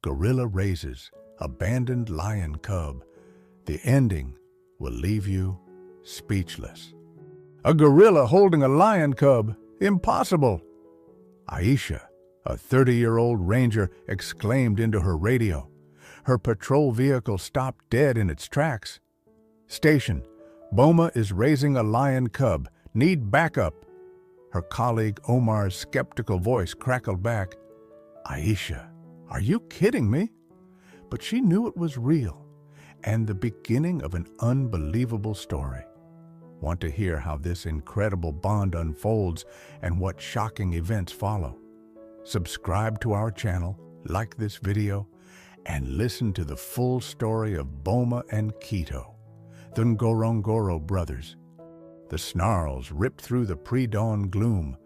gorilla raises abandoned lion cub. The ending will leave you speechless. A gorilla holding a lion cub? Impossible! Aisha, a 30-year-old ranger, exclaimed into her radio. Her patrol vehicle stopped dead in its tracks. Station, Boma is raising a lion cub. Need backup. Her colleague Omar's skeptical voice crackled back. Aisha, are you kidding me? But she knew it was real and the beginning of an unbelievable story. Want to hear how this incredible bond unfolds and what shocking events follow? Subscribe to our channel, like this video, and listen to the full story of Boma and Keto, the Ngorongoro brothers. The snarls ripped through the pre-dawn gloom,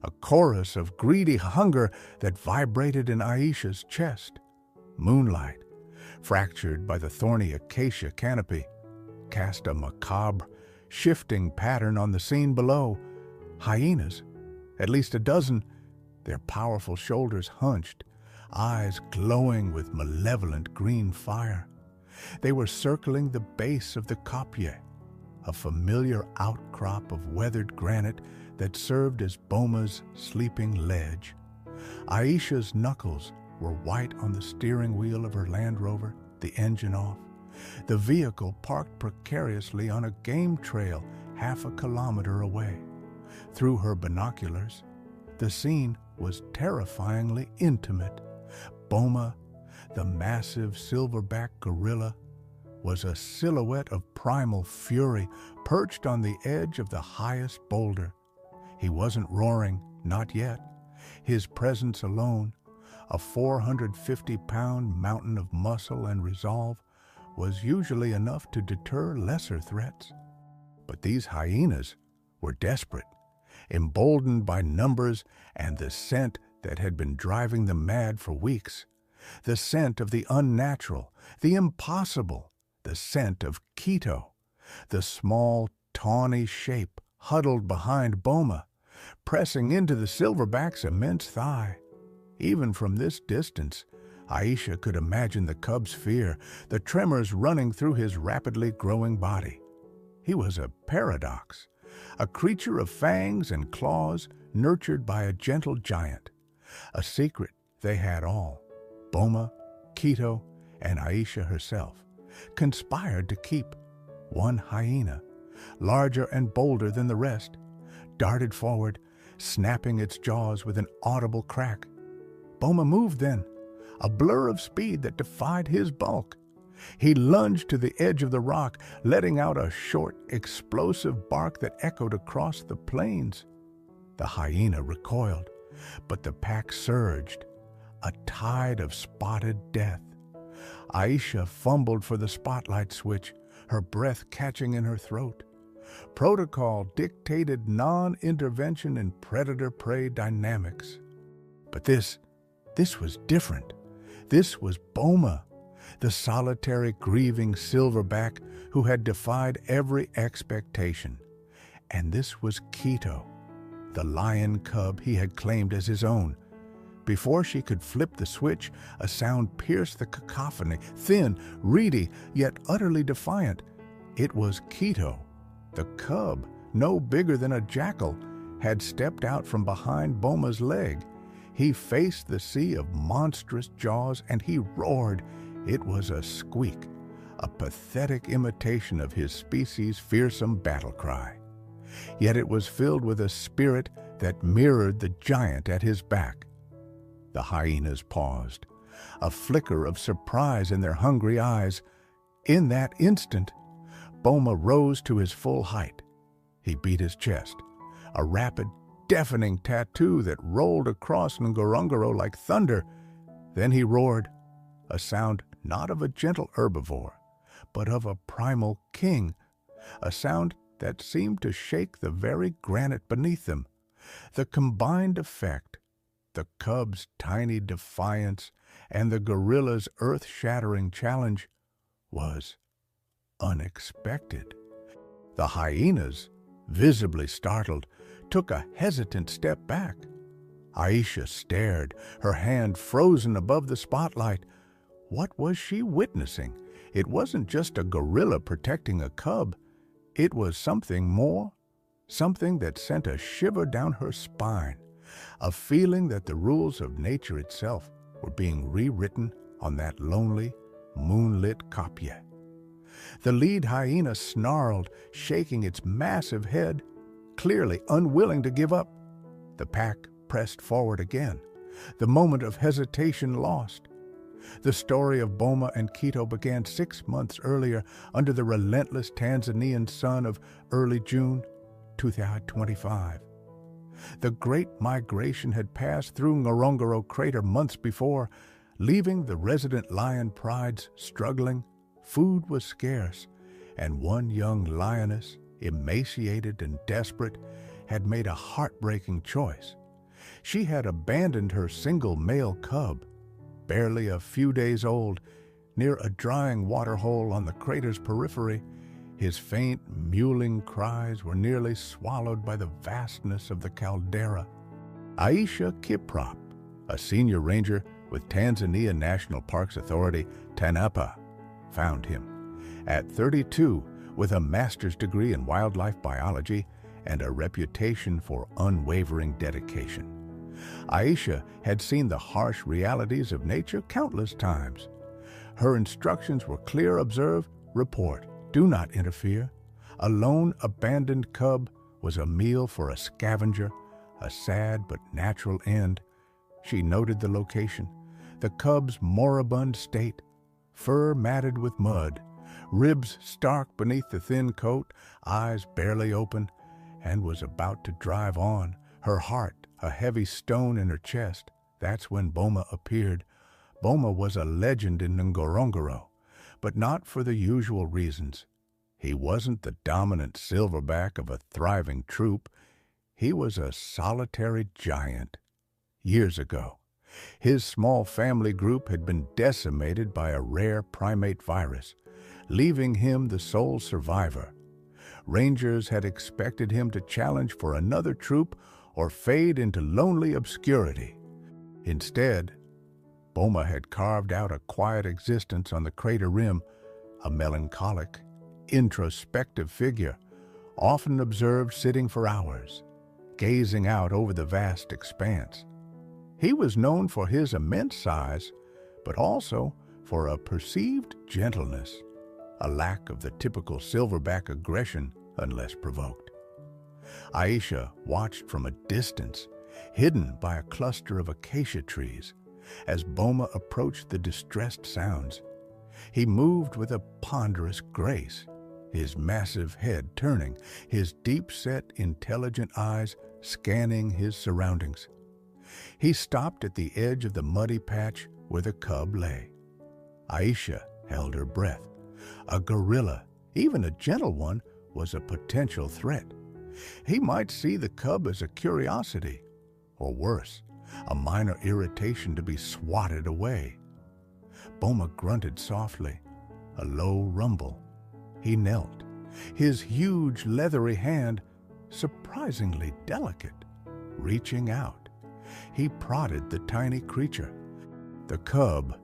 a chorus of greedy hunger that vibrated in Aisha's chest. Moonlight, fractured by the thorny acacia canopy, cast a macabre, shifting pattern on the scene below. Hyenas, at least a dozen, their powerful shoulders hunched, eyes glowing with malevolent green fire. They were circling the base of the kopje, a familiar outcrop of weathered granite that served as Boma's sleeping ledge. Aisha's knuckles were white on the steering wheel of her Land Rover, the engine off. The vehicle parked precariously on a game trail half a kilometer away. Through her binoculars, the scene was terrifyingly intimate. Boma, the massive silverback gorilla, was a silhouette of primal fury perched on the edge of the highest boulder. He wasn't roaring, not yet. His presence alone, a 450-pound mountain of muscle and resolve, was usually enough to deter lesser threats. But these hyenas were desperate, emboldened by numbers and the scent that had been driving them mad for weeks. The scent of the unnatural, the impossible, the scent of Keto, the small, tawny shape huddled behind Boma, pressing into the silverback's immense thigh. Even from this distance, Aisha could imagine the cub's fear, the tremors running through his rapidly growing body. He was a paradox, a creature of fangs and claws nurtured by a gentle giant. A secret they had all. Boma, Keto, and Aisha herself conspired to keep. One hyena, larger and bolder than the rest, darted forward, snapping its jaws with an audible crack. Boma moved then, a blur of speed that defied his bulk. He lunged to the edge of the rock, letting out a short, explosive bark that echoed across the plains. The hyena recoiled, but the pack surged, a tide of spotted death. Aisha fumbled for the spotlight switch, her breath catching in her throat. Protocol dictated non-intervention in predator-prey dynamics. But this was different. This was Boma, the solitary, grieving silverback who had defied every expectation. And this was Keto, the lion cub he had claimed as his own. Before she could flip the switch, a sound pierced the cacophony, thin, reedy, yet utterly defiant. It was Keto. The cub, no bigger than a jackal, had stepped out from behind Boma's leg. He faced the sea of monstrous jaws and he roared. It was a squeak, a pathetic imitation of his species' fearsome battle cry. Yet it was filled with a spirit that mirrored the giant at his back. The hyenas paused, a flicker of surprise in their hungry eyes. In that instant, Boma rose to his full height. He beat his chest, a rapid, deafening tattoo that rolled across Ngorongoro like thunder. Then he roared, a sound not of a gentle herbivore, but of a primal king, a sound that seemed to shake the very granite beneath them. The combined effect, the cub's tiny defiance and the gorilla's earth-shattering challenge, was unexpected. The hyenas, visibly startled, took a hesitant step back. Aisha stared, her hand frozen above the spotlight, What was she witnessing? It wasn't just a gorilla protecting a cub. It was something more, something that sent a shiver down her spine, a feeling that the rules of nature itself were being rewritten on that lonely, moonlit kopje. The lead hyena snarled, shaking its massive head, clearly unwilling to give up. The pack pressed forward again, the moment of hesitation lost. The story of Boma and Quito began 6 months earlier under the relentless Tanzanian sun of early June 2025. The Great Migration had passed through Ngorongoro Crater months before, leaving the resident lion prides struggling. Food was scarce, and one young lioness, emaciated and desperate, had made a heartbreaking choice. She had abandoned her single male cub, barely a few days old, near a drying waterhole on the crater's periphery. His faint, mewling cries were nearly swallowed by the vastness of the caldera. Aisha Kiprop, a senior ranger with Tanzania National Parks Authority, TANAPA, found him. At 32, with a master's degree in wildlife biology and a reputation for unwavering dedication, Aisha had seen the harsh realities of nature countless times. Her instructions were clear: observe, report, do not interfere. A lone, abandoned cub was a meal for a scavenger, a sad but natural end. She noted the location, the cub's moribund state, fur matted with mud, ribs stark beneath the thin coat, eyes barely open, and was about to drive on, her heart a heavy stone in her chest. That's when Boma appeared. Boma was a legend in Ngorongoro, but not for the usual reasons. He wasn't the dominant silverback of a thriving troop. He was a solitary giant. Years ago, his small family group had been decimated by a rare primate virus, leaving him the sole survivor. Rangers had expected him to challenge for another troop or fade into lonely obscurity. Instead, Boma had carved out a quiet existence on the crater rim, a melancholic, introspective figure, often observed sitting for hours, gazing out over the vast expanse. He was known for his immense size, but also for a perceived gentleness, a lack of the typical silverback aggression unless provoked. Aisha watched from a distance, hidden by a cluster of acacia trees, as Boma approached the distressed sounds. He moved with a ponderous grace, his massive head turning, his deep-set, intelligent eyes scanning his surroundings. He stopped at the edge of the muddy patch where the cub lay. Aisha held her breath. A gorilla, even a gentle one, was a potential threat. He might see the cub as a curiosity, or worse, a minor irritation to be swatted away. Boma grunted softly, a low rumble. He knelt, his huge leathery hand surprisingly delicate, reaching out. He prodded the tiny creature. The cub,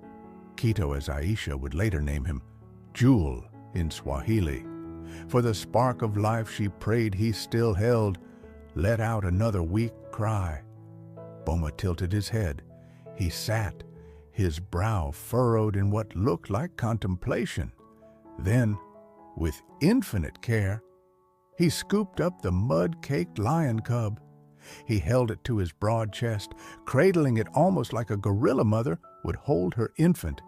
Quito as Aisha would later name him, Jewel in Swahili, for the spark of life she prayed he still held, let out another weak cry. Boma tilted his head. He sat, his brow furrowed in what looked like contemplation. Then, with infinite care, he scooped up the mud-caked lion cub. He held it to his broad chest, cradling it almost like a gorilla mother would hold her infant.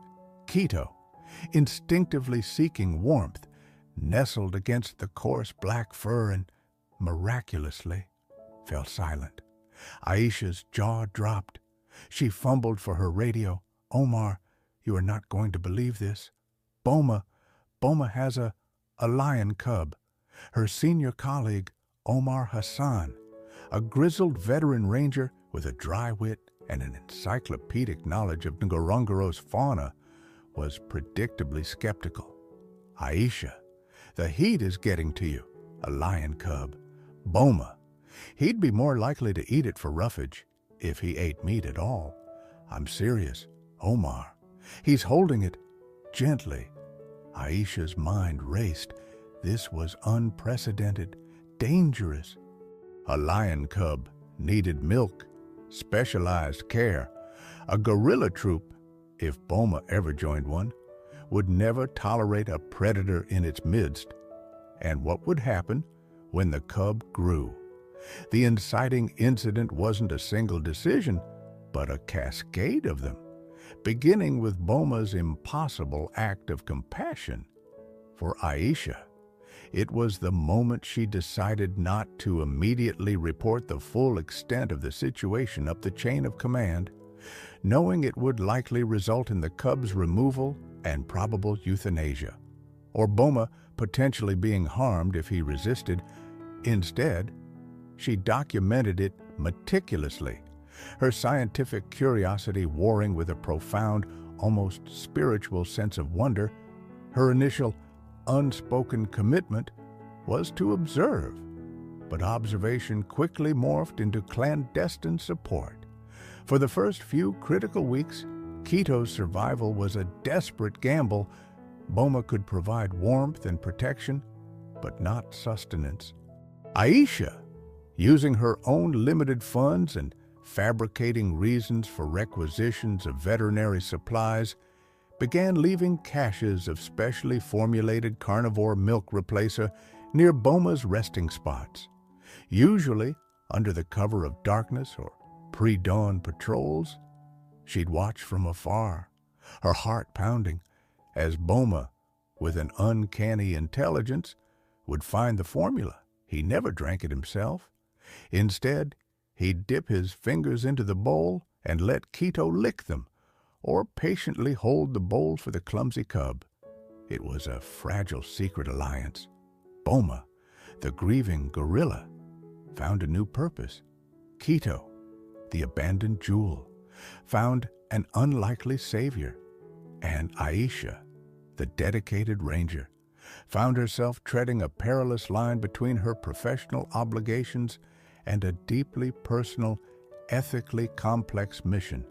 Quito, instinctively seeking warmth, nestled against the coarse black fur and, miraculously, fell silent. Aisha's jaw dropped. She fumbled for her radio. "Omar, you are not going to believe this. Boma has a lion cub." Her senior colleague, Omar Hassan, a grizzled veteran ranger with a dry wit and an encyclopedic knowledge of Ngorongoro's fauna, was predictably skeptical. "Aisha, the heat is getting to you. A lion cub. Boma. He'd be more likely to eat it for roughage, if he ate meat at all. I'm serious, Omar. He's holding it gently. Aisha's mind raced. This was unprecedented, dangerous. A lion cub needed milk, specialized care. A gorilla troop, if Boma ever joined one, would never tolerate a predator in its midst. And what would happen when the cub grew? The inciting incident wasn't a single decision, but a cascade of them, beginning with Boma's impossible act of compassion. For Aisha, it was the moment she decided not to immediately report the full extent of the situation up the chain of command, knowing it would likely result in the cub's removal and probable euthanasia, or Boma potentially being harmed if he resisted. Instead, she documented it meticulously, her scientific curiosity warring with a profound, almost spiritual sense of wonder. Her initial, unspoken commitment was to observe, but observation quickly morphed into clandestine support. For the first few critical weeks, Quito's survival was a desperate gamble. Boma could provide warmth and protection, but not sustenance. Aisha, using her own limited funds and fabricating reasons for requisitions of veterinary supplies, began leaving caches of specially formulated carnivore milk replacer near Boma's resting spots, usually under the cover of darkness or pre-dawn patrols. She'd watch from afar, her heart pounding, as Boma, with an uncanny intelligence, would find the formula. He never drank it himself. Instead, he'd dip his fingers into the bowl and let Quito lick them, or patiently hold the bowl for the clumsy cub. It was a fragile secret alliance. Boma, the grieving gorilla, found a new purpose. Quito, the abandoned jewel, found an unlikely savior. And Aisha, the dedicated ranger, found herself treading a perilous line between her professional obligations and a deeply personal, ethically complex mission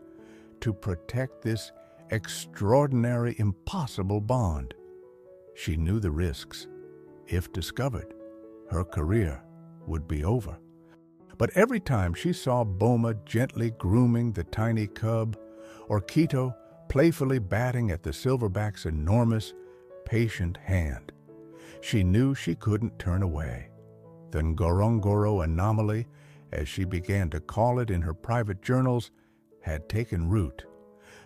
to protect this extraordinary, impossible bond. She knew the risks. If discovered, her career would be over. But every time she saw Boma gently grooming the tiny cub, or Quito playfully batting at the silverback's enormous, patient hand, she knew she couldn't turn away. The Ngorongoro anomaly, as she began to call it in her private journals, had taken root.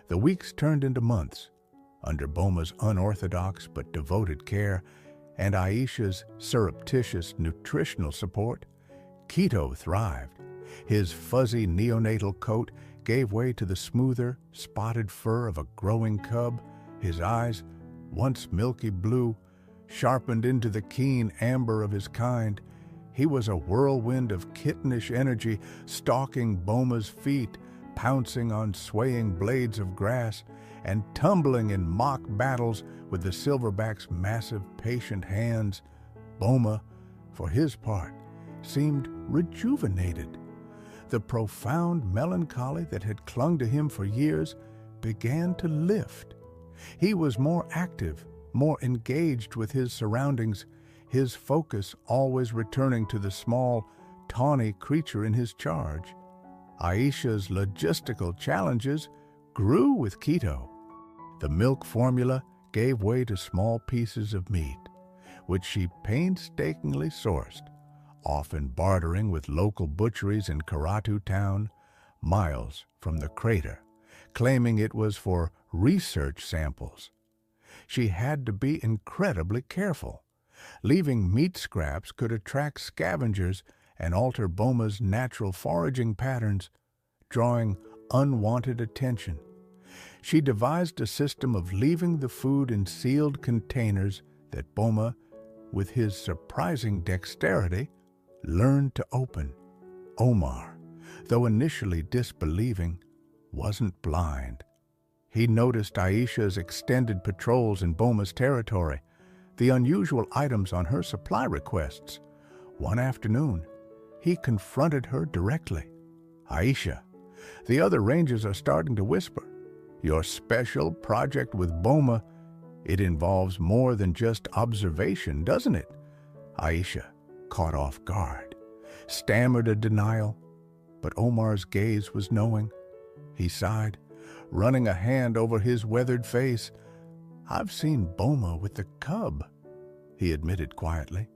The weeks turned into months. Under Boma's unorthodox but devoted care and Aisha's surreptitious nutritional support, Quito thrived. His fuzzy neonatal coat gave way to the smoother, spotted fur of a growing cub. His eyes, once milky blue, sharpened into the keen amber of his kind. He was a whirlwind of kittenish energy, stalking Boma's feet, pouncing on swaying blades of grass, and tumbling in mock battles with the silverback's massive, patient hands. Boma, for his part, seemed rejuvenated. The profound melancholy that had clung to him for years began to lift. He was more active, more engaged with his surroundings, his focus always returning to the small, tawny creature in his charge. Aisha's logistical challenges grew with Quito. The milk formula gave way to small pieces of meat, which she painstakingly sourced, often bartering with local butcheries in Karatu town, miles from the crater, claiming it was for research samples. She had to be incredibly careful. Leaving meat scraps could attract scavengers and alter Boma's natural foraging patterns, drawing unwanted attention. She devised a system of leaving the food in sealed containers that Boma, with his surprising dexterity, learned to open. Omar, though initially disbelieving, wasn't blind. He noticed Aisha's extended patrols in Boma's territory, the unusual items on her supply requests. One afternoon, he confronted her directly. "Aisha, the other rangers are starting to whisper. Your special project with Boma, it involves more than just observation, doesn't it? Aisha, caught off guard, stammered a denial, but Omar's gaze was knowing. He sighed, running a hand over his weathered face. "I've seen Boma with the cub," he admitted quietly.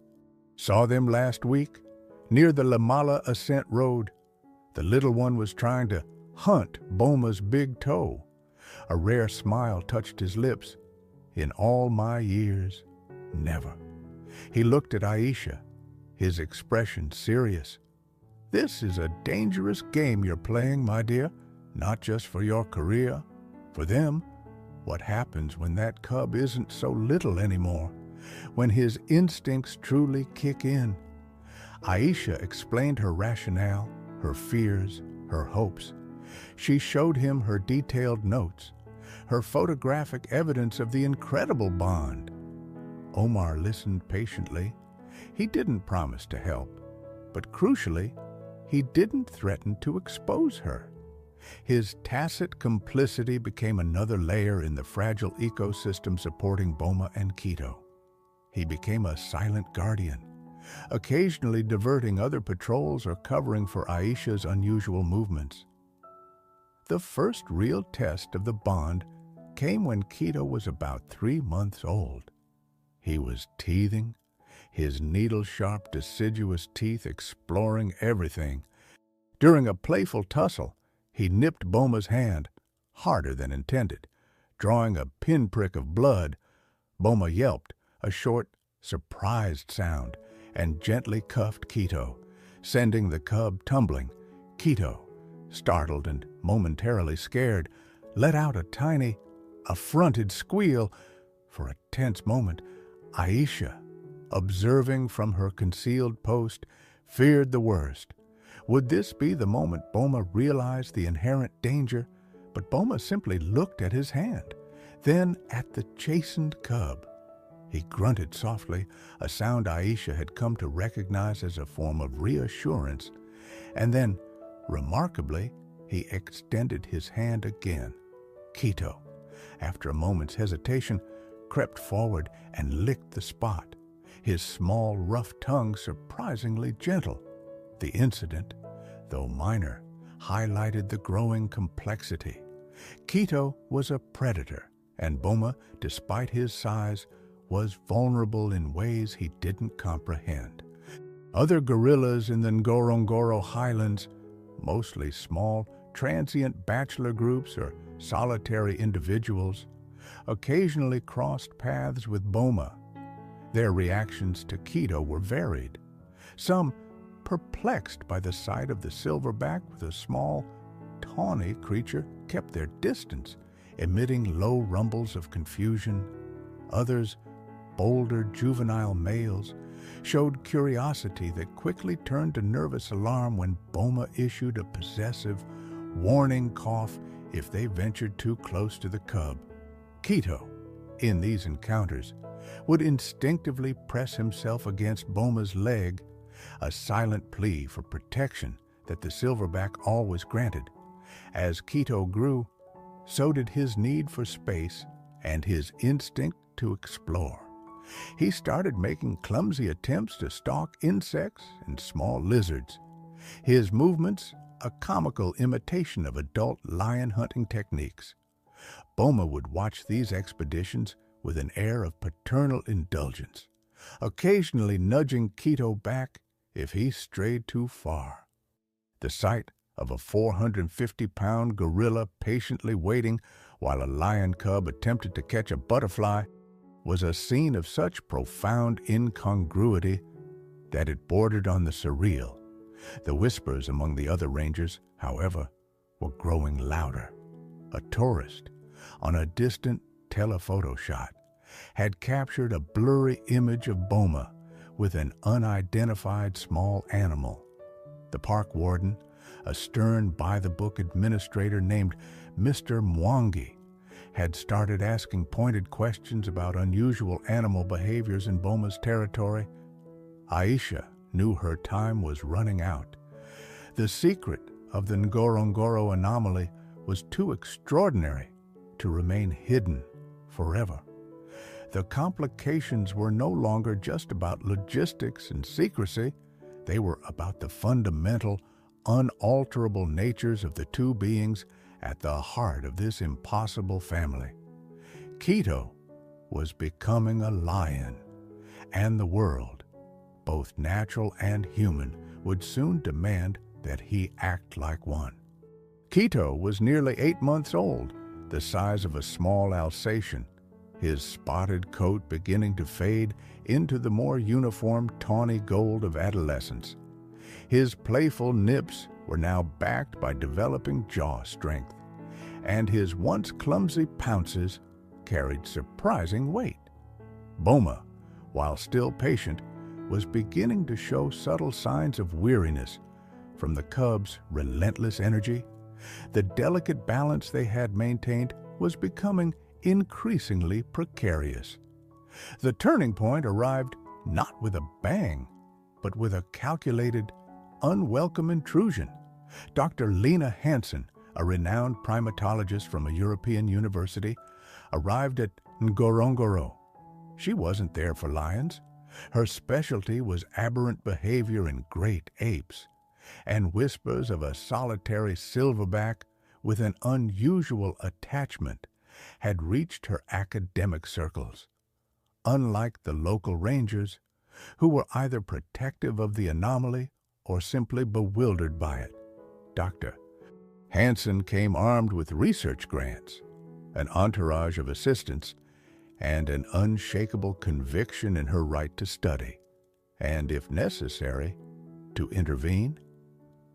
"Saw them last week, near the Lamala Ascent Road. The little one was trying to hunt Boma's big toe." A rare smile touched his lips. "In all my years, never." He looked at Aisha, his expression serious. "This is a dangerous game you're playing, my dear, not just for your career, for them. What happens when that cub isn't so little anymore, when his instincts truly kick in?" Aisha explained her rationale, her fears, her hopes. She showed him her detailed notes, her photographic evidence of the incredible bond. Omar listened patiently. He didn't promise to help, but crucially, he didn't threaten to expose her. His tacit complicity became another layer in the fragile ecosystem supporting Boma and Quito. He became a silent guardian, occasionally diverting other patrols or covering for Aisha's unusual movements. The first real test of the bond came when Quito was about 3 months old. He was teething, his needle-sharp, deciduous teeth exploring everything. During a playful tussle, he nipped Boma's hand, harder than intended, drawing a pinprick of blood. Boma yelped, a short, surprised sound, and gently cuffed Quito, sending the cub tumbling. Quito, startled and momentarily scared, let out a tiny, affronted squeal. For a tense moment, Aisha, observing from her concealed post, feared the worst. Would this be the moment Boma realized the inherent danger? But Boma simply looked at his hand, then at the chastened cub. He grunted softly, a sound Aisha had come to recognize as a form of reassurance, and then, remarkably, he extended his hand again. Quito, after a moment's hesitation, crept forward and licked the spot, his small, rough tongue surprisingly gentle. The incident, though minor, highlighted the growing complexity. Quito was a predator, and Boma, despite his size, was vulnerable in ways he didn't comprehend. Other gorillas in the Ngorongoro highlands, mostly small, transient bachelor groups or solitary individuals, occasionally crossed paths with Boma. Their reactions to Quito were varied. Some, perplexed by the sight of the silverback with a small, tawny creature, kept their distance, emitting low rumbles of confusion. Others, bolder juvenile males, showed curiosity that quickly turned to nervous alarm when Boma issued a possessive, warning cough if they ventured too close to the cub. Quito, in these encounters, would instinctively press himself against Boma's leg, a silent plea for protection that the silverback always granted. As Quito grew, so did his need for space and his instinct to explore. He started making clumsy attempts to stalk insects and small lizards, his movements a comical imitation of adult lion hunting techniques. Boma would watch these expeditions with an air of paternal indulgence, occasionally nudging Quito back if he strayed too far. The sight of a 450-pound gorilla patiently waiting while a lion cub attempted to catch a butterfly was a scene of such profound incongruity that it bordered on the surreal. The whispers among the other rangers, however, were growing louder. A tourist, on a distant telephoto shot, had captured a blurry image of Boma with an unidentified small animal. The park warden, a stern by-the-book administrator named Mr. Mwangi, had started asking pointed questions about unusual animal behaviors in Boma's territory. Aisha knew her time was running out. The secret of the Ngorongoro anomaly was too extraordinary to remain hidden forever. The complications were no longer just about logistics and secrecy. They were about the fundamental, unalterable natures of the two beings at the heart of this impossible family. Keto was becoming a lion, and the world, both natural and human, would soon demand that he act like one. Keto was nearly 8 months old, the size of a small Alsatian, his spotted coat beginning to fade into the more uniform tawny gold of adolescence. His playful nips were now backed by developing jaw strength, and his once clumsy pounces carried surprising weight. Boma, while still patient, was beginning to show subtle signs of weariness from the cub's relentless energy. The delicate balance they had maintained was becoming increasingly precarious. The turning point arrived not with a bang, but with a calculated, unwelcome intrusion. Dr. Lena Hansen, a renowned primatologist from a European university, arrived at Ngorongoro. She wasn't there for lions. Her specialty was aberrant behavior in great apes, and whispers of a solitary silverback with an unusual attachment had reached her academic circles. Unlike the local rangers, who were either protective of the anomaly or simply bewildered by it, Dr. Hansen came armed with research grants, an entourage of assistants, and an unshakable conviction in her right to study, and, if necessary, to intervene.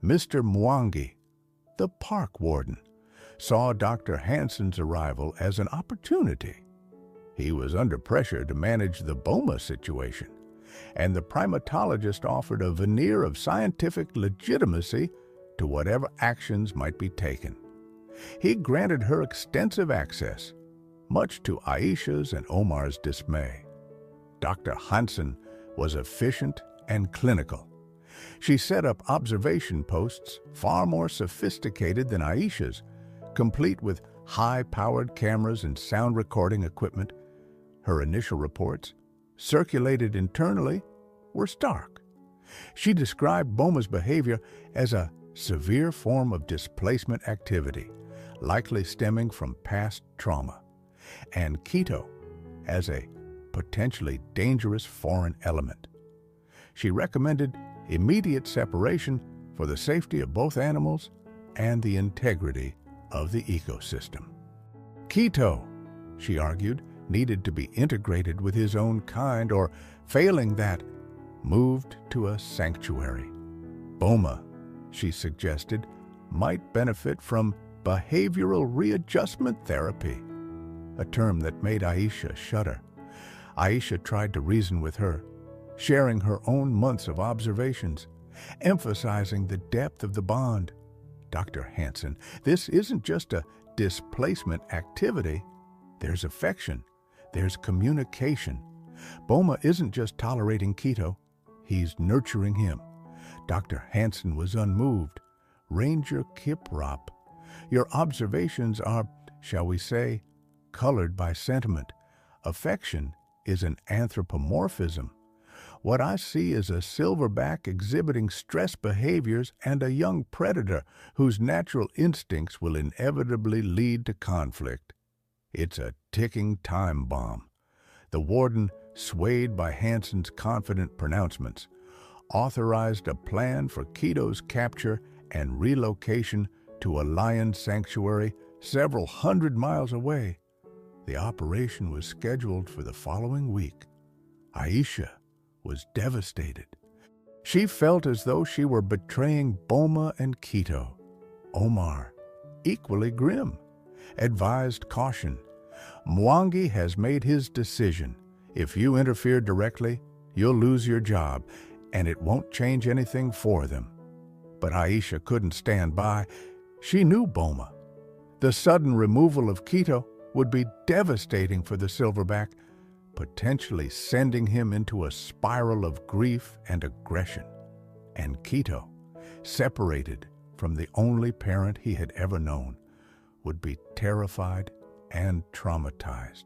Mr. Mwangi, the park warden, saw Dr. Hansen's arrival as an opportunity. He was under pressure to manage the Boma situation, and the primatologist offered a veneer of scientific legitimacy to whatever actions might be taken. He granted her extensive access, much to Aisha's and Omar's dismay. Dr. Hansen was efficient and clinical. She set up observation posts far more sophisticated than Aisha's, complete with high-powered cameras and sound recording equipment. Her initial reports, circulated internally, were stark. She described Boma's behavior as a severe form of displacement activity, likely stemming from past trauma, and Keto as a potentially dangerous foreign element. She recommended immediate separation for the safety of both animals and the integrity of the ecosystem. Keto, she argued, needed to be integrated with his own kind, or, failing that, moved to a sanctuary. Boma, she suggested, might benefit from behavioral readjustment therapy, a term that made Aisha shudder. Aisha tried to reason with her, sharing her own months of observations, emphasizing the depth of the bond. Dr. Hansen, this isn't just a displacement activity. There's affection. There's communication. Boma isn't just tolerating Keto. He's nurturing him. Dr. Hansen was unmoved. Ranger Kiprop, your observations are, shall we say, colored by sentiment. Affection is an anthropomorphism. What I see is a silverback exhibiting stress behaviors and a young predator whose natural instincts will inevitably lead to conflict. It's a ticking time bomb. The warden, swayed by Hansen's confident pronouncements, authorized a plan for Keto's capture and relocation to a lion sanctuary several hundred miles away. The operation was scheduled for the following week. Aisha was devastated. She felt as though she were betraying Boma and Keto. Omar, equally grim, advised caution. Mwangi has made his decision. If you interfere directly, you'll lose your job, and it won't change anything for them. But Aisha couldn't stand by. She knew Boma. The sudden removal of Keto would be devastating for the silverback, potentially sending him into a spiral of grief and aggression. And Keto, separated from the only parent he had ever known, would be terrified and traumatized.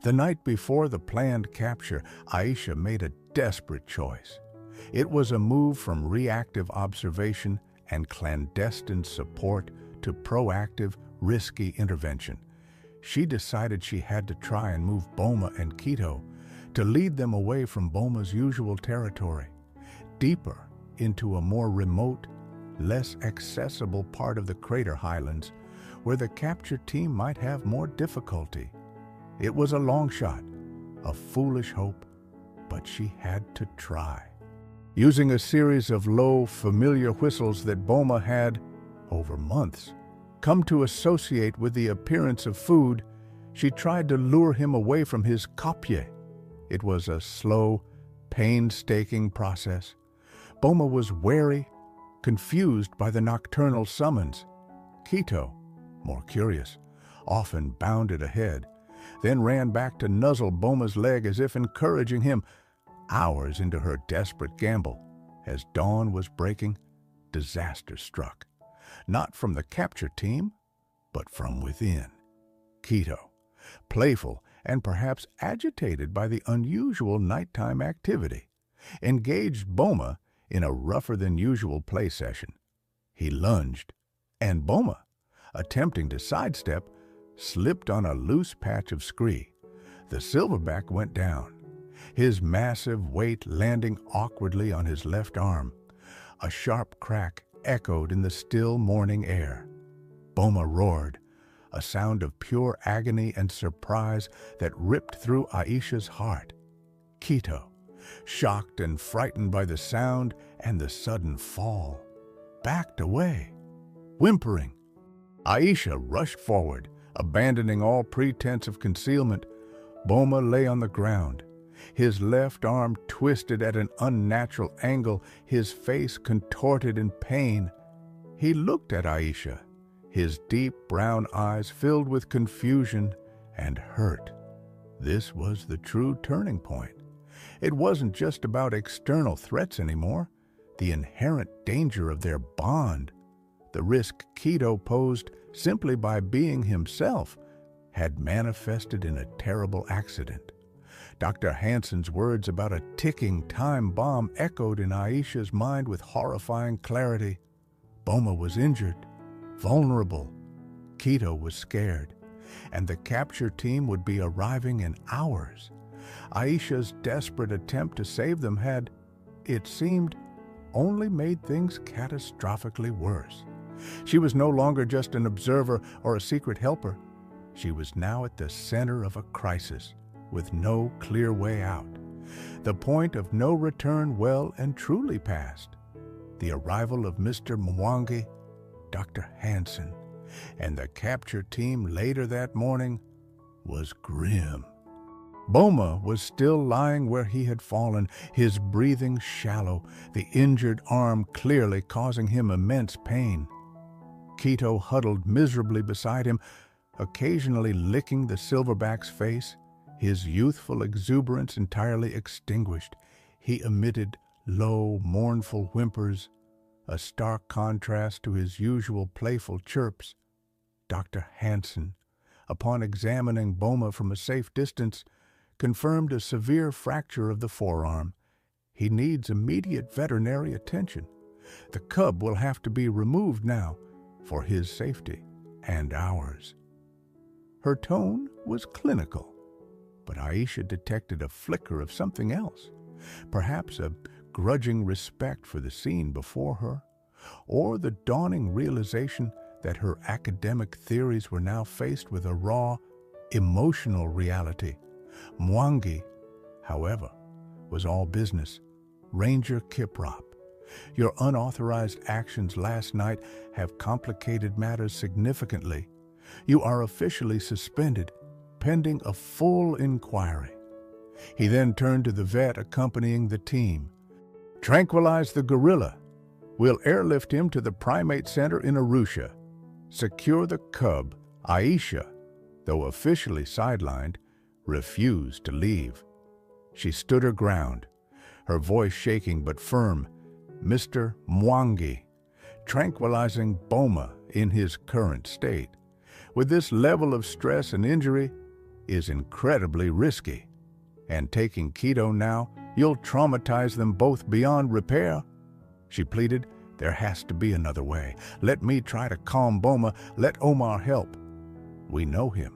The night before the planned capture, Aisha made a desperate choice. It was a move from reactive observation and clandestine support to proactive, risky intervention. She decided she had to try and move Boma and Quito to lead them away from Boma's usual territory, deeper into a more remote, less accessible part of the crater highlands where the capture team might have more difficulty. It was a long shot, a foolish hope, but she had to try. Using a series of low, familiar whistles that Boma had, over months, come to associate with the appearance of food, she tried to lure him away from his kopje. It was a slow, painstaking process. Boma was wary, confused by the nocturnal summons. Quito, more curious, often bounded ahead, then ran back to nuzzle Boma's leg as if encouraging him. Hours into her desperate gamble, as dawn was breaking, disaster struck. Not from the capture team, but from within. Quito, playful and perhaps agitated by the unusual nighttime activity, engaged Boma in a rougher-than-usual play session. He lunged, and Boma, attempting to sidestep, slipped on a loose patch of scree. The silverback went down, his massive weight landing awkwardly on his left arm. A sharp crack echoed in the still morning air. Boma roared, a sound of pure agony and surprise that ripped through Aisha's heart. Quito, shocked and frightened by the sound and the sudden fall, backed away, whimpering. Aisha rushed forward, abandoning all pretense of concealment. Boma lay on the ground, his left arm twisted at an unnatural angle, his face contorted in pain. He looked at Aisha, his deep brown eyes filled with confusion and hurt. This was the true turning point. It wasn't just about external threats anymore, the inherent danger of their bond. The risk Quito posed simply by being himself had manifested in a terrible accident. Dr. Hansen's words about a ticking time bomb echoed in Aisha's mind with horrifying clarity. Boma was injured, vulnerable. Quito was scared, and the capture team would be arriving in hours. Aisha's desperate attempt to save them had, it seemed, only made things catastrophically worse. She was no longer just an observer or a secret helper. She was now at the center of a crisis, with no clear way out. The point of no return well and truly passed. The arrival of Mr. Mwangi, Dr. Hansen, and the capture team later that morning was grim. Boma was still lying where he had fallen, his breathing shallow, the injured arm clearly causing him immense pain. Quito huddled miserably beside him, occasionally licking the silverback's face, his youthful exuberance entirely extinguished. He emitted low, mournful whimpers, a stark contrast to his usual playful chirps. Dr. Hansen, upon examining Boma from a safe distance, confirmed a severe fracture of the forearm. He needs immediate veterinary attention. The cub will have to be removed now for his safety and ours. Her tone was clinical, but Aisha detected a flicker of something else, perhaps a grudging respect for the scene before her, or the dawning realization that her academic theories were now faced with a raw, emotional reality. Mwangi, however, was all business. Ranger Kiprop, your unauthorized actions last night have complicated matters significantly. You are officially suspended, pending a full inquiry. He then turned to the vet accompanying the team. Tranquilize the gorilla. We'll airlift him to the primate center in Arusha. Secure the cub. Aisha, though officially sidelined, refused to leave. She stood her ground, her voice shaking but firm. Mr. Mwangi, tranquilizing Boma in his current state, with this level of stress and injury is incredibly risky. And taking keto now, you'll traumatize them both beyond repair." She pleaded, "There has to be another way. Let me try to calm Boma. Let Omar help." We know him.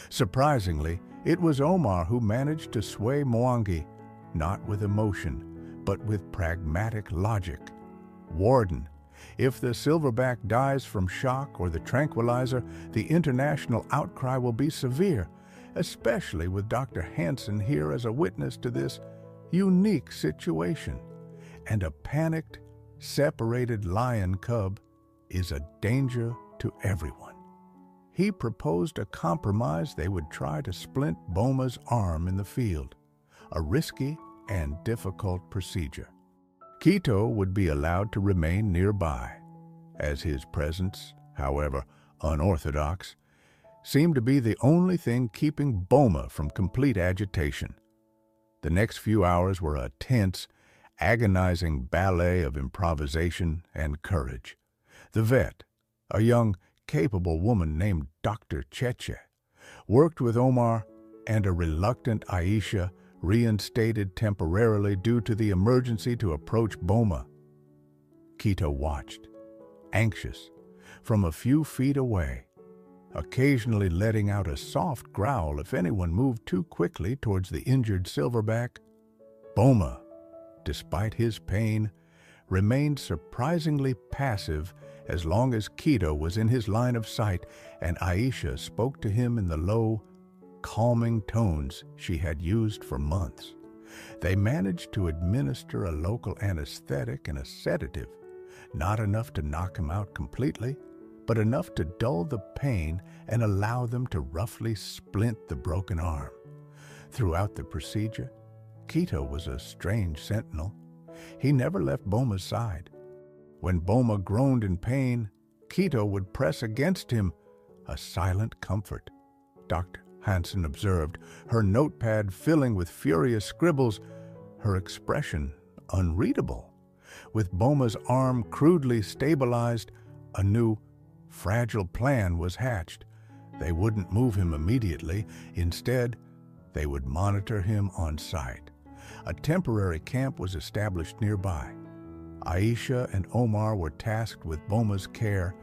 Surprisingly, it was Omar who managed to sway Mwangi, not with emotion, but with pragmatic logic. "Warden, if the silverback dies from shock or the tranquilizer, the international outcry will be severe, especially with Dr. Hansen here as a witness to this unique situation. And a panicked, separated lion cub is a danger to everyone." He proposed a compromise. They would try to splint Boma's arm in the field, a risky and difficult procedure. Keto would be allowed to remain nearby, as his presence, however unorthodox, seemed to be the only thing keeping Boma from complete agitation. The next few hours were a tense, agonizing ballet of improvisation and courage. The vet, a young, capable woman named Dr. Cheche, worked with Omar, and a reluctant Aisha, reinstated temporarily due to the emergency, to approach Boma. Keto watched, anxious, from a few feet away, occasionally letting out a soft growl if anyone moved too quickly towards the injured silverback. Boma, despite his pain, remained surprisingly passive as long as Keto was in his line of sight, and Aisha spoke to him in the low, calming tones she had used for months. They managed to administer a local anesthetic and a sedative, not enough to knock him out completely, but enough to dull the pain and allow them to roughly splint the broken arm. Throughout the procedure, Keto was a strange sentinel. He never left Boma's side. When Boma groaned in pain, Keto would press against him, a silent comfort. Dr. Hansen observed, her notepad filling with furious scribbles, her expression unreadable. With Boma's arm crudely stabilized, a new, fragile plan was hatched. They wouldn't move him immediately. Instead, they would monitor him on site. A temporary camp was established nearby. Aisha and Omar were tasked with Boma's care,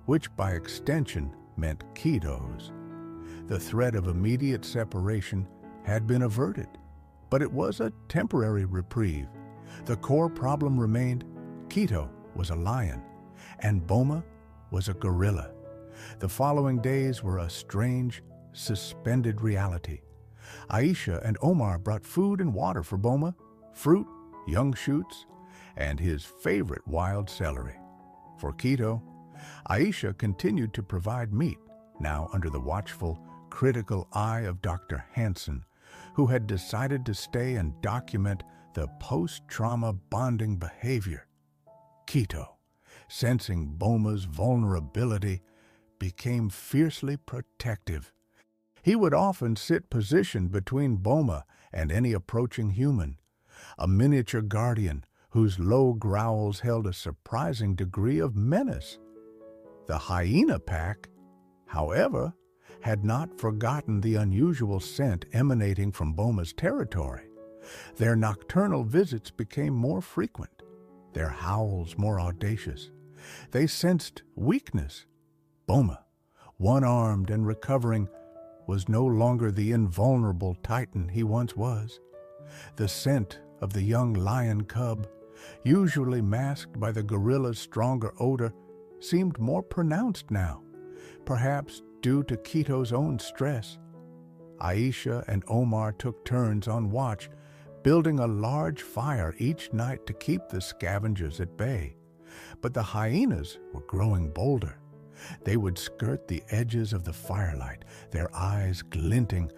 which by extension meant Keto's. The threat of immediate separation had been averted, but it was a temporary reprieve. The core problem remained: Keto was a lion, and Boma was a gorilla. The following days were a strange, suspended reality. Aisha and Omar brought food and water for Boma, fruit, young shoots, and his favorite wild celery. For Keto, Aisha continued to provide meat, now under the watchful, critical eye of Dr. Hansen, who had decided to stay and document the post-trauma bonding behavior. Keto, sensing Boma's vulnerability, became fiercely protective. He would often sit positioned between Boma and any approaching human, a miniature guardian whose low growls held a surprising degree of menace. The hyena pack, however, had not forgotten the unusual scent emanating from Boma's territory. Their nocturnal visits became more frequent, their howls more audacious. They sensed weakness. Boma, one-armed and recovering, was no longer the invulnerable titan he once was. The scent of the young lion cub, usually masked by the gorilla's stronger odor, seemed more pronounced now, perhaps due to Keto's own stress. Aisha and Omar took turns on watch, building a large fire each night to keep the scavengers at bay. But the hyenas were growing bolder. They would skirt the edges of the firelight, their eyes glinting.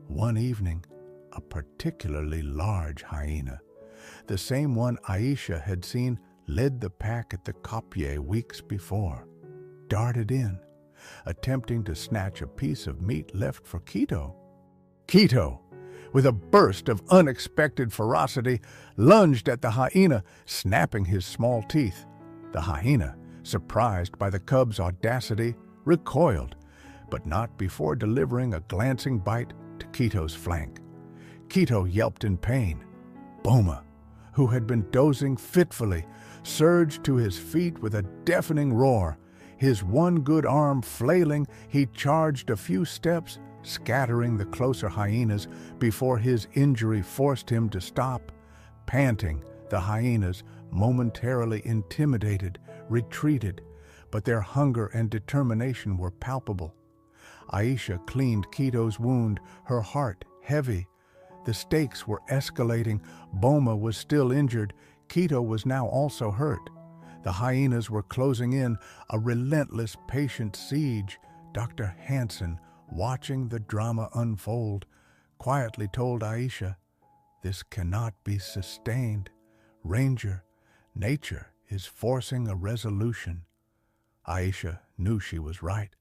One evening, a particularly large hyena, the same one Aisha had seen led the pack at the Kopje weeks before, darted in, attempting to snatch a piece of meat left for Keto. Keto, with a burst of unexpected ferocity, lunged at the hyena, snapping his small teeth. The hyena, surprised by the cub's audacity, recoiled, but not before delivering a glancing bite to Quito's flank. Quito yelped in pain. Boma, who had been dozing fitfully, surged to his feet with a deafening roar. His one good arm flailing, he charged a few steps, scattering the closer hyenas before his injury forced him to stop. Panting, the hyenas, momentarily intimidated, retreated, but their hunger and determination were palpable. Aisha cleaned Quito's wound, her heart heavy. The stakes were escalating. Boma was still injured. Quito was now also hurt. The hyenas were closing in, a relentless, patient siege. Dr. Hansen, watching the drama unfold, quietly told Aisha, "This cannot be sustained. Ranger, nature is forcing a resolution." Aisha knew she was right.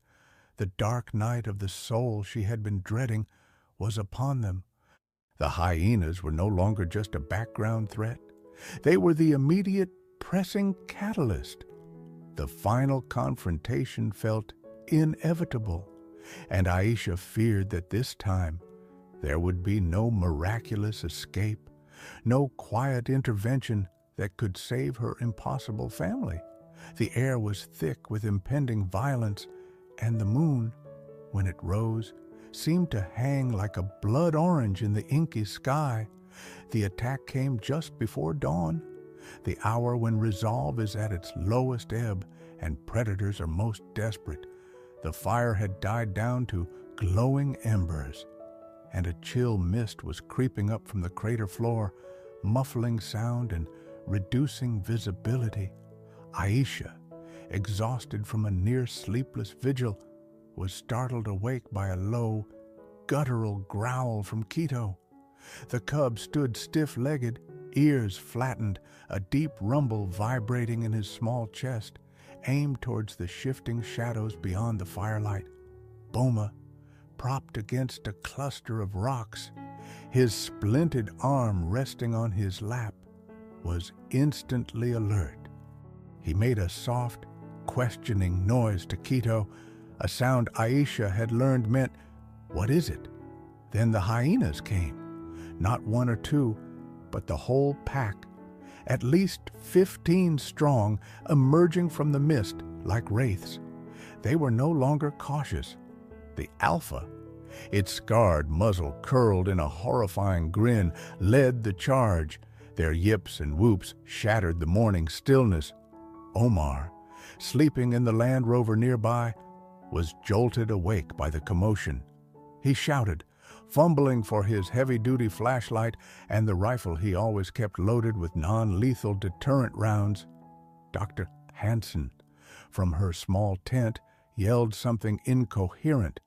The dark night of the soul she had been dreading was upon them. The hyenas were no longer just a background threat. They were the immediate, pressing catalyst. The final confrontation felt inevitable, and Aisha feared that this time there would be no miraculous escape, no quiet intervention that could save her impossible family. The air was thick with impending violence, and the moon, when it rose, seemed to hang like a blood orange in the inky sky. The attack came just before dawn, the hour when resolve is at its lowest ebb and predators are most desperate. The fire had died down to glowing embers, and a chill mist was creeping up from the crater floor, muffling sound and reducing visibility. Aisha, exhausted from a near-sleepless vigil, was startled awake by a low, guttural growl from Quito. The cub stood stiff-legged, ears flattened, a deep rumble vibrating in his small chest, aimed towards the shifting shadows beyond the firelight. Boma, propped against a cluster of rocks, his splinted arm resting on his lap, was instantly alert. He made a soft, questioning noise to Quito, a sound Aisha had learned meant, "What is it?" Then the hyenas came, not one or two, but the whole pack, at least 15 strong, emerging from the mist like wraiths. They were no longer cautious. The alpha, its scarred muzzle curled in a horrifying grin, led the charge. Their yips and whoops shattered the morning stillness. Omar, sleeping in the Land Rover nearby, was jolted awake by the commotion. He shouted, fumbling for his heavy-duty flashlight and the rifle he always kept loaded with non-lethal deterrent rounds. Dr. Hansen, from her small tent, yelled something incoherent,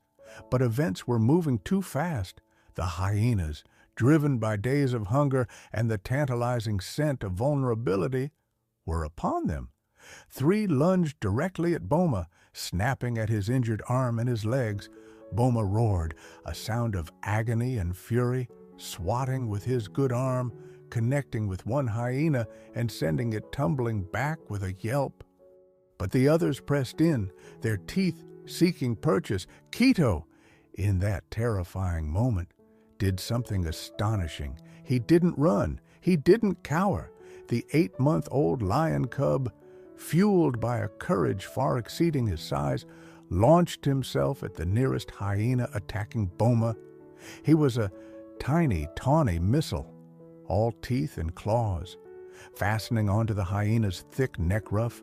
but events were moving too fast. The hyenas, driven by days of hunger and the tantalizing scent of vulnerability, were upon them. 3 lunged directly at Boma, snapping at his injured arm and his legs. Boma roared, a sound of agony and fury, swatting with his good arm, connecting with one hyena and sending it tumbling back with a yelp. But the others pressed in, their teeth seeking purchase. Quito, in that terrifying moment, did something astonishing. He didn't run. He didn't cower. The 8-month-old lion cub, fueled by a courage far exceeding his size, launched himself at the nearest hyena attacking Boma. He was a tiny, tawny missile, all teeth and claws, fastening onto the hyena's thick neck ruff.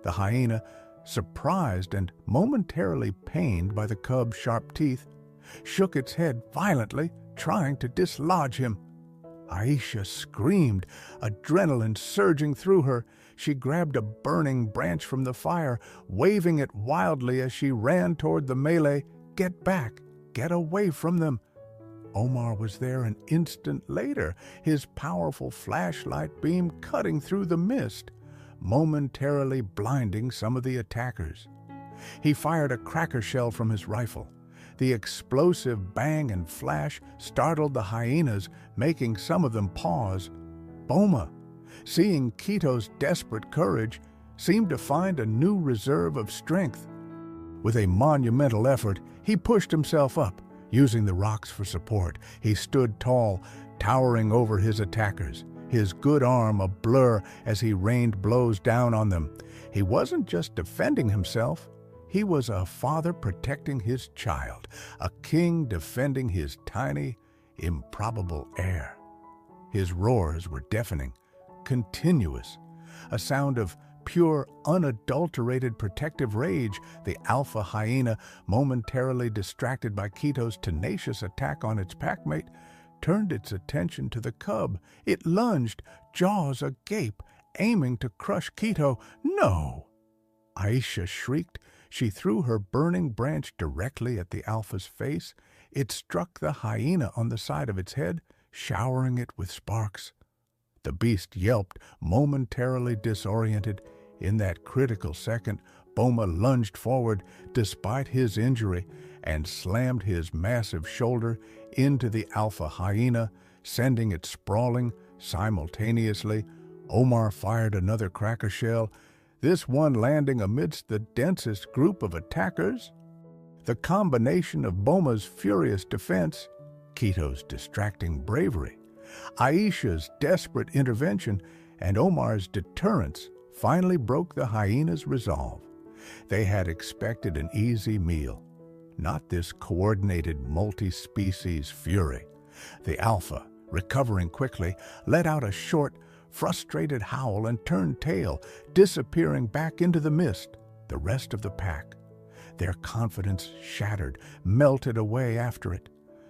The hyena, surprised and momentarily pained by the cub's sharp teeth, shook its head violently, trying to dislodge him. Aisha screamed, adrenaline surging through her. She grabbed a burning branch from the fire, waving it wildly as she ran toward the melee. "Get back! Get away from them!" Omar was there an instant later, his powerful flashlight beam cutting through the mist, momentarily blinding some of the attackers. He fired a cracker shell from his rifle. The explosive bang and flash startled the hyenas, making some of them pause. Boma, seeing Quito's desperate courage, seemed to find a new reserve of strength. With a monumental effort, he pushed himself up, using the rocks for support. He stood tall, towering over his attackers, his good arm a blur as he rained blows down on them. He wasn't just defending himself. He was a father protecting his child, a king defending his tiny, improbable heir. His roars were deafening, continuous, a sound of pure, unadulterated protective rage. The alpha hyena, momentarily distracted by Quito's tenacious attack on its packmate, turned its attention to the cub. It lunged, jaws agape, aiming to crush Quito. "No!" Aisha shrieked. She threw her burning branch directly at the alpha's face. It struck the hyena on the side of its head, showering it with sparks. The beast yelped, momentarily disoriented. In that critical second, Boma lunged forward despite his injury and slammed his massive shoulder into the alpha hyena, sending it sprawling simultaneously. Omar fired another cracker shell, this one landing amidst the densest group of attackers. The combination of Boma's furious defense, Quito's distracting bravery, Aisha's desperate intervention, and Omar's deterrence finally broke the hyena's resolve. They had expected an easy meal, not this coordinated multi-species fury. The alpha, recovering quickly, let out a short, frustrated howl and turned tail, disappearing back into the mist. The rest of the pack, their confidence shattered, melted away after it.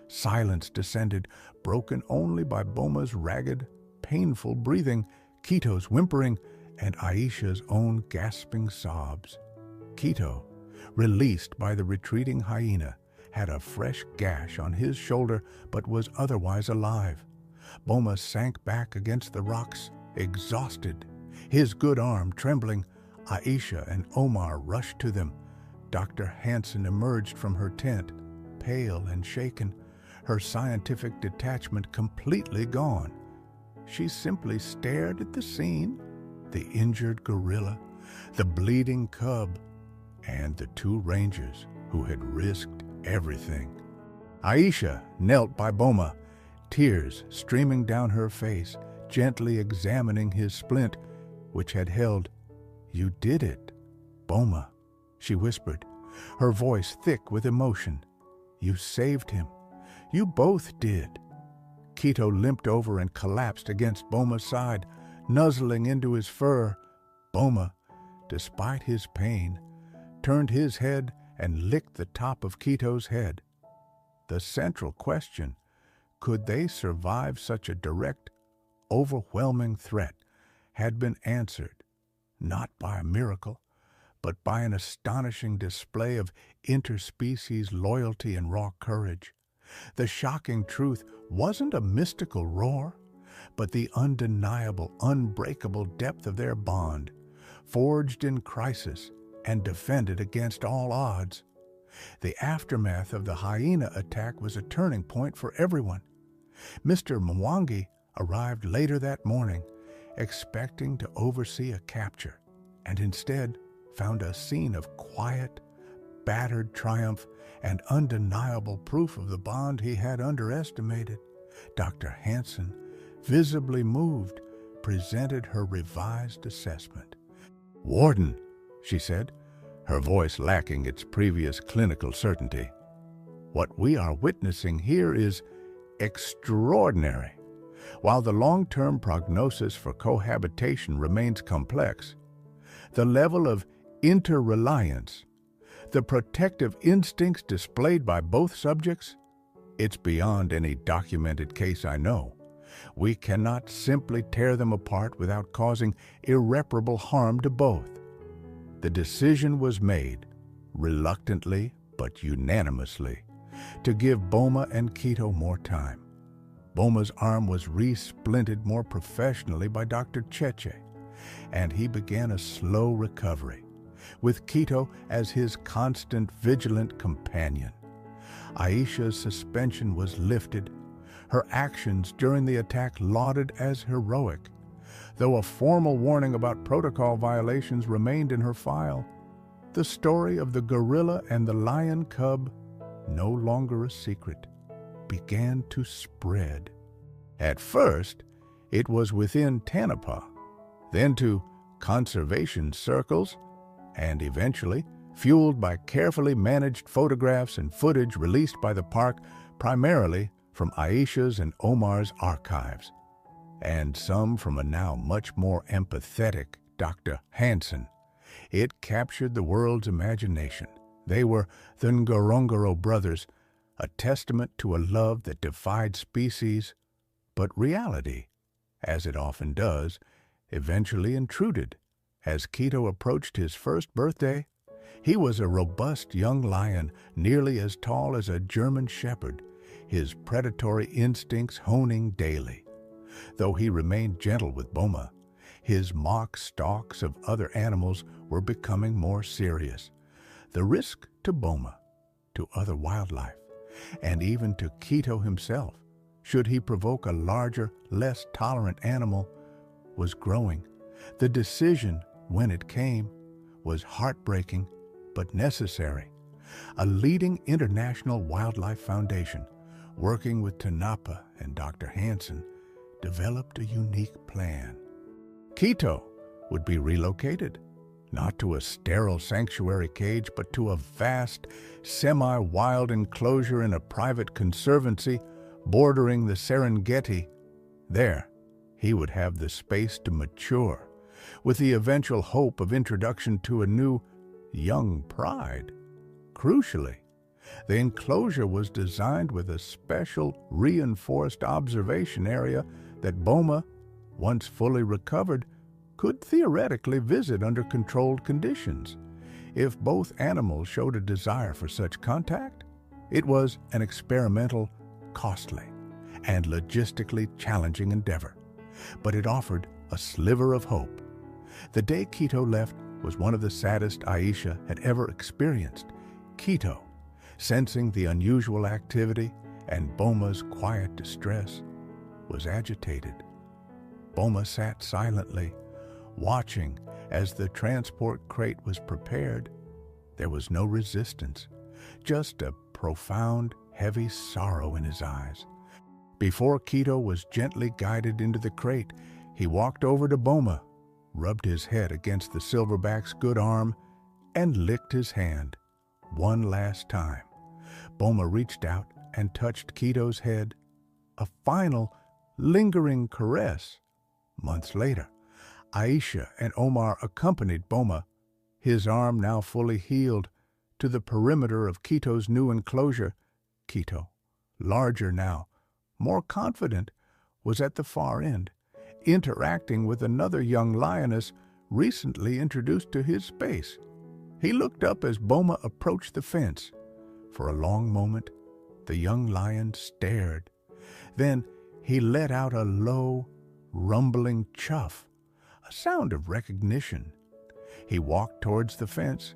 Silence descended, broken only by Boma's ragged, painful breathing, Quito's whimpering, and Aisha's own gasping sobs. Quito, released by the retreating hyena, had a fresh gash on his shoulder but was otherwise alive. Boma sank back against the rocks, exhausted, his good arm trembling. Aisha and Omar rushed to them. Dr. Hansen emerged from her tent, pale and shaken, her scientific detachment completely gone. She simply stared at the scene, the injured gorilla, the bleeding cub, and the two rangers who had risked everything. Aisha knelt by Boma, tears streaming down her face, gently examining his splint, which had held. "You did it, Boma," she whispered, her voice thick with emotion. "You saved him. You both did." Quito limped over and collapsed against Boma's side, nuzzling into his fur. Boma, despite his pain, turned his head and licked the top of Quito's head. The central question, could they survive such a direct, overwhelming threat, had been answered, not by a miracle, but by an astonishing display of interspecies loyalty and raw courage. The shocking truth wasn't a mystical roar, but the undeniable, unbreakable depth of their bond, forged in crisis and defended against all odds. The aftermath of the hyena attack was a turning point for everyone. Mr. Mwangi arrived later that morning, expecting to oversee a capture, and instead found a scene of quiet, battered triumph and undeniable proof of the bond he had underestimated. Dr. Hansen, visibly moved, presented her revised assessment. "Warden," she said, her voice lacking its previous clinical certainty, "what we are witnessing here is extraordinary. While the long-term prognosis for cohabitation remains complex, the level of interreliance, the protective instincts displayed by both subjects, it's beyond any documented case I know. We cannot simply tear them apart without causing irreparable harm to both." The decision was made, reluctantly but unanimously, to give Boma and Quito more time. Boma's arm was re-splinted more professionally by Dr. Cheche, and he began a slow recovery, with Quito as his constant, vigilant companion. Aisha's suspension was lifted, her actions during the attack lauded as heroic, though a formal warning about protocol violations remained in her file. the story of the gorilla and the lion cub, no longer a secret, began to spread. At first, it was within Tanapa, then to conservation circles, and eventually, fueled by carefully managed photographs and footage released by the park primarily from Aisha's and Omar's archives, and some from a now much more empathetic Dr. Hansen. It captured the world's imagination. They were the Ngorongoro brothers, a testament to a love that defied species, but reality, as it often does, eventually intruded. As Quito approached his first birthday, he was a robust young lion, nearly as tall as a German shepherd, his predatory instincts honing daily. Though he remained gentle with Boma, his mock stalks of other animals were becoming more serious. The risk to Boma, to other wildlife, and even to Quito himself, should he provoke a larger, less tolerant animal, was growing. The decision, when it came, was heartbreaking but necessary. A leading international wildlife foundation, working with Tanapa and Dr. Hansen, developed a unique plan. Quito would be relocated, not to a sterile sanctuary cage, but to a vast, semi-wild enclosure in a private conservancy bordering the Serengeti. There, he would have the space to mature, with the eventual hope of introduction to a new, young pride. Crucially, the enclosure was designed with a special reinforced observation area that Boma, once fully recovered, could theoretically visit under controlled conditions. If both animals showed a desire for such contact, it was an experimental, costly, and logistically challenging endeavor, but it offered a sliver of hope. The day Quito left was one of the saddest Aisha had ever experienced. Quito, sensing the unusual activity and Boma's quiet distress, was agitated. Boma sat silently, watching as the transport crate was prepared. There was no resistance, just a profound, heavy sorrow in his eyes. Before Quito was gently guided into the crate, he walked over to Boma, rubbed his head against the silverback's good arm, and licked his hand one last time. Boma reached out and touched Quito's head, a final, lingering caress. Months later, Aisha and Omar accompanied Boma, his arm now fully healed, to the perimeter of Quito's new enclosure. Quito, larger now, more confident, was at the far end, interacting with another young lioness recently introduced to his space. He looked up as Boma approached the fence. For a long moment, the young lion stared. Then he let out a low, rumbling chuff, a sound of recognition. He walked towards the fence,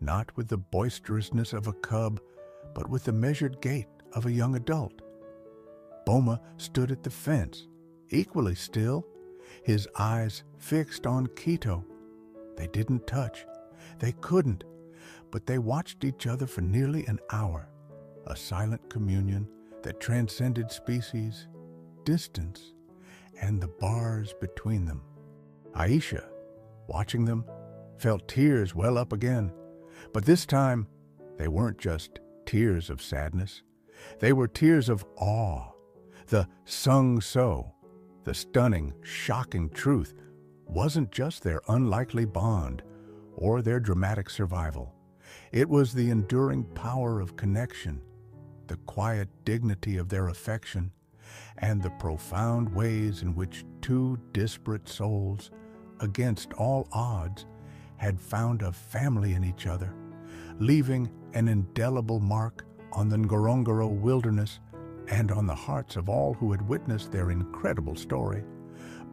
not with the boisterousness of a cub, but with the measured gait of a young adult. Boma stood at the fence, equally still, his eyes fixed on Quito. They didn't touch. They couldn't, but they watched each other for nearly an hour, a silent communion that transcended species, distance, and the bars between them. Aisha, watching them, felt tears well up again, but this time they weren't just tears of sadness. They were tears of awe. The sung-so, the stunning, shocking truth, wasn't just their unlikely bond or their dramatic survival. It was the enduring power of connection, the quiet dignity of their affection, and the profound ways in which two disparate souls, against all odds, had found a family in each other, leaving an indelible mark on the Ngorongoro wilderness and on the hearts of all who had witnessed their incredible story.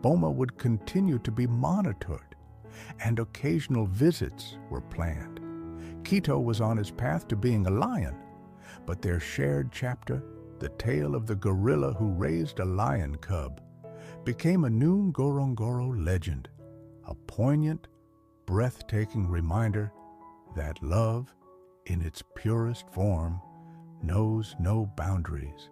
Boma would continue to be monitored, and occasional visits were planned. Quito was on his path to being a lion, but their shared chapter, the tale of the gorilla who raised a lion cub, became a new Ngorongoro legend, a poignant, breathtaking reminder that love, in its purest form, knows no boundaries